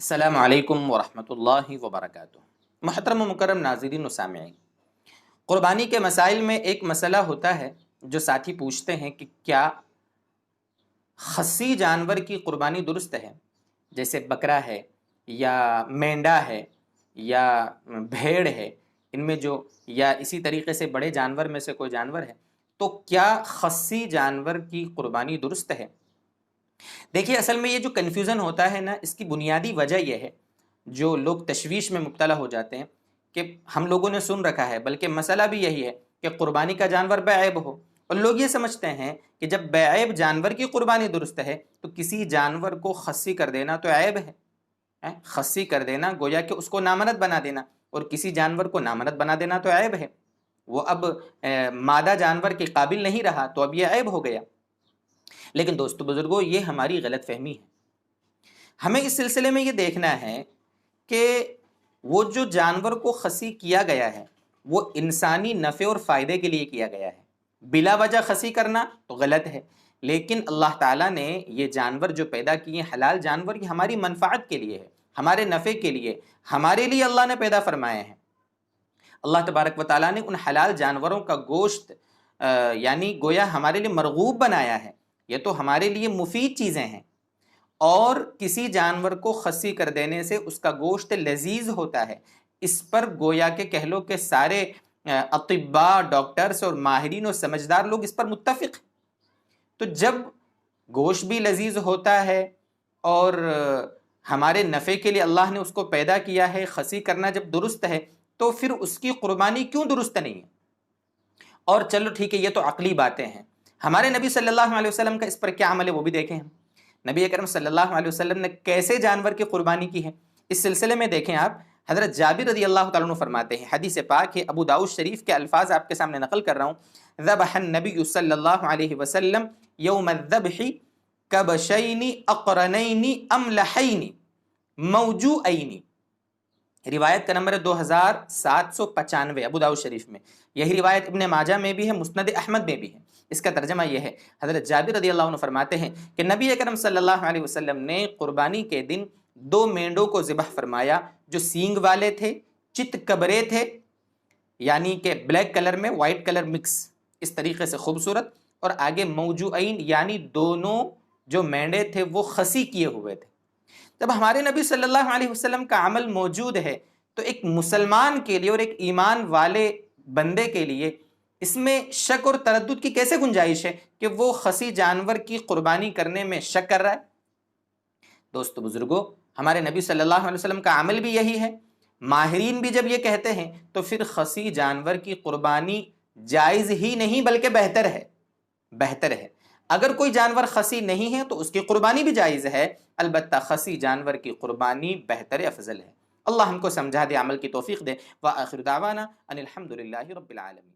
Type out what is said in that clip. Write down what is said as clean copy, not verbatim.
السلام علیکم ورحمۃ اللہ وبرکاتہ۔ محترم و مکرم ناظرین و سامعین، قربانی کے مسائل میں ایک مسئلہ ہوتا ہے جو ساتھی پوچھتے ہیں کہ کیا خصی جانور کی قربانی درست ہے، جیسے بکرا ہے یا مینڈا ہے یا بھیڑ ہے، ان میں جو یا اسی طریقے سے بڑے جانور میں سے کوئی جانور ہے، تو کیا خصی جانور کی قربانی درست ہے؟ دیکھیے، اصل میں یہ جو کنفیوژن ہوتا ہے نا، اس کی بنیادی وجہ یہ ہے، جو لوگ تشویش میں مبتلا ہو جاتے ہیں کہ ہم لوگوں نے سن رکھا ہے، بلکہ مسئلہ بھی یہی ہے کہ قربانی کا جانور بے عیب ہو، اور لوگ یہ سمجھتے ہیں کہ جب بے عیب جانور کی قربانی درست ہے تو کسی جانور کو خصی کر دینا تو عیب ہے۔ خصی کر دینا گویا کہ اس کو نامرد بنا دینا، اور کسی جانور کو نامرد بنا دینا تو عیب ہے، وہ اب مادہ جانور کے قابل نہیں رہا تو اب یہ عیب ہو گیا۔ لیکن دوستو بزرگوں، یہ ہماری غلط فہمی ہے۔ ہمیں اس سلسلے میں یہ دیکھنا ہے کہ وہ جو جانور کو خصی کیا گیا ہے وہ انسانی نفع اور فائدے کے لیے کیا گیا ہے۔ بلا وجہ خصی کرنا تو غلط ہے، لیکن اللہ تعالیٰ نے یہ جانور جو پیدا کیے ہیں، حلال جانور، یہ ہماری منفعت کے لیے ہے، ہمارے نفع کے لیے، ہمارے لیے اللہ نے پیدا فرمائے ہیں۔ اللہ تبارک و تعالیٰ نے ان حلال جانوروں کا گوشت یعنی گویا ہمارے لیے مرغوب بنایا ہے، یہ تو ہمارے لیے مفید چیزیں ہیں، اور کسی جانور کو خصی کر دینے سے اس کا گوشت لذیذ ہوتا ہے، اس پر گویا کہ کہہ لو کہ سارے اطباء، ڈاکٹرز اور ماہرین اور سمجھدار لوگ اس پر متفق ہیں۔ تو جب گوشت بھی لذیذ ہوتا ہے اور ہمارے نفع کے لیے اللہ نے اس کو پیدا کیا ہے، خصی کرنا جب درست ہے تو پھر اس کی قربانی کیوں درست نہیں ہے؟ اور چلو ٹھیک ہے، یہ تو عقلی باتیں ہیں، ہمارے نبی صلی اللہ علیہ وسلم کا اس پر کیا عمل ہے وہ بھی دیکھیں ہم۔ نبی اکرم صلی اللہ علیہ وسلم نے کیسے جانور کی قربانی کی ہے، اس سلسلے میں دیکھیں آپ۔ حضرت جابر رضی اللہ تعالیٰ عنہ فرماتے ہیں، حدیث پاک ہے، ابو داؤد شریف کے الفاظ آپ کے سامنے نقل کر رہا ہوں، ذبح النبی صلی اللہ علیہ وسلم یوم الذبح کبشین اقرنین املحین موجوعین۔ روایت کا نمبر ہے 2795 ابو داؤد شریف میں۔ یہی روایت ابن ماجہ میں بھی ہے، مسند احمد میں بھی ہے۔ اس کا ترجمہ یہ ہے، حضرت جابر رضی اللہ عنہ فرماتے ہیں کہ نبی اکرم صلی اللہ علیہ وسلم نے قربانی کے دن 2 مینڈوں کو ذبح فرمایا جو سینگ والے تھے، چت کبرے تھے، یعنی کہ بلیک کلر میں وائٹ کلر مکس، اس طریقے سے خوبصورت، اور آگے موجوعین یعنی دونوں جو مینڈے تھے وہ خصی کیے ہوئے تھے۔ جب ہمارے نبی صلی اللہ علیہ وسلم کا عمل موجود ہے تو ایک مسلمان کے لیے اور ایک ایمان والے بندے کے لیے اس میں شک اور تردد کی کیسے گنجائش ہے کہ وہ خصی جانور کی قربانی کرنے میں شک کر رہا ہے؟ دوستو بزرگوں، ہمارے نبی صلی اللہ علیہ وسلم کا عمل بھی یہی ہے، ماہرین بھی جب یہ کہتے ہیں تو پھر خصی جانور کی قربانی جائز ہی نہیں بلکہ بہتر ہے، بہتر ہے۔ اگر کوئی جانور خصی نہیں ہے تو اس کی قربانی بھی جائز ہے، البتہ خصی جانور کی قربانی بہتر افضل ہے۔ اللہ ہم کو سمجھا دے، عمل کی توفیق دے۔ وآخر دعوانا ان الحمد للہ رب العالمین۔